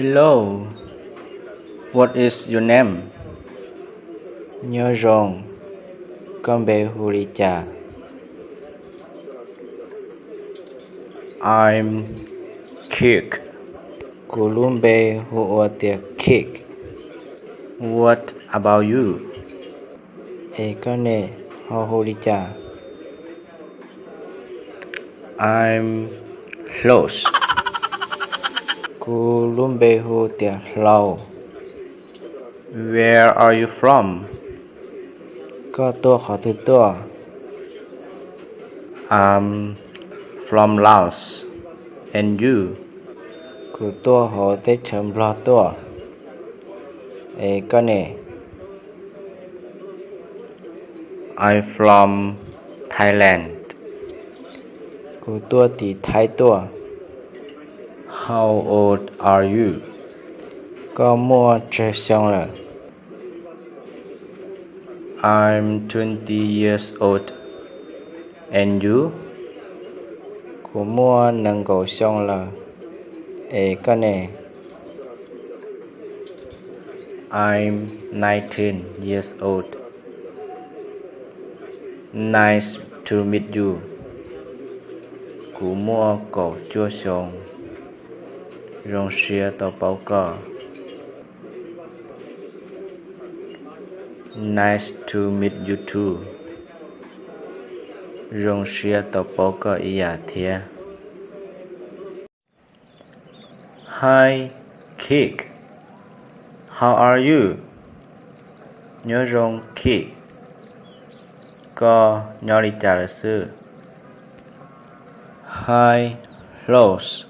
Hello, what is your name? Nhớ rồng, con bé Huricha. I'm Kick. Kulumbe Huotia Kick. What about you? Ekane Huricha. I'm Close. Kulumbe Huotia Low. Where are you from? Có tua khó thứ tua. I'm from Laos. And you? Của tua hồ tế chấm lo tua. Con nè. I'm from Thailand. Của tua thì Thái tua. How old are you? Có mua trẻ xong rồi. I'm 20 years old. And you? Của mua nâng cầu xong là con nè. I'm 19 years old. Nice to meet you. Của mua cầu chua xong. Rong xia tàu báo cờ. Nice to meet you too. Rong xia tàu báo cờ iya thia. Hi, Kick. How are you? Nhớ rong Kick. Có nhỏ đi trả lời sư. Hi, Rose.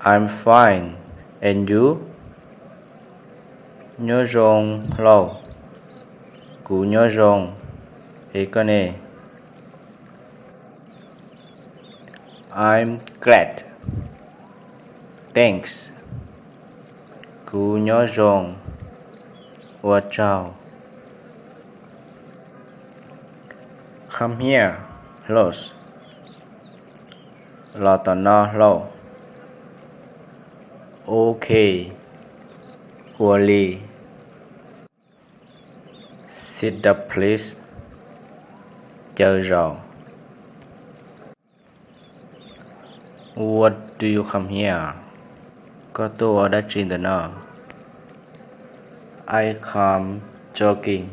I'm fine. And you? Nhớ rong lâu. Cú nhớ rong. Con nè. I'm glad. Thanks. Cú nhớ rong. Chào. Come here, Rose. Lo tỏ no lâu. Okay. Wally. Sit up, please. Chờ rồi. What do you come here? Có tôi đã trên the no. I come jogging.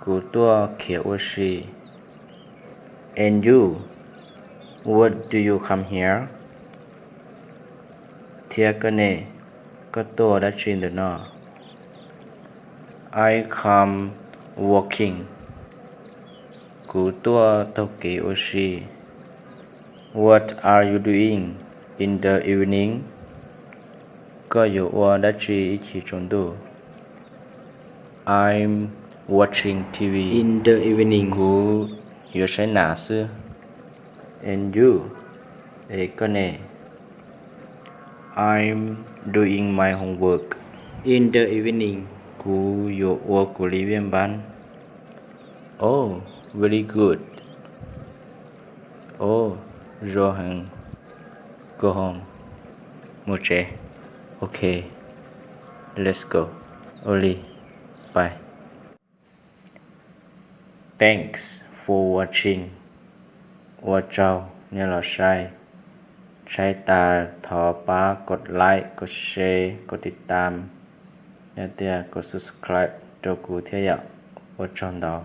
Của tôi kiểu oxy. And you? What do you come here? Thia cơ nè. Có tôi đã trên the no. I come walking. Của tôi tao kiểu oxy. What are you doing in the evening? Có dụ đã chỉ trong đồ. I'm watching TV in the evening. Của dụ sẽ nả sư. And you? Con nè. I'm doing my homework in the evening. Của dụ của lý viên ban. Oh, very good. Oh, rồi hẳn. Go home. Một trẻ. Okay. Let's go. Oli. Bye. Thanks for watching. Chào. Nhớ là sai ta thọ baกดไลค์กดแชร์กดติดตามและกด subscribe choกูเที่ยวชอนดาว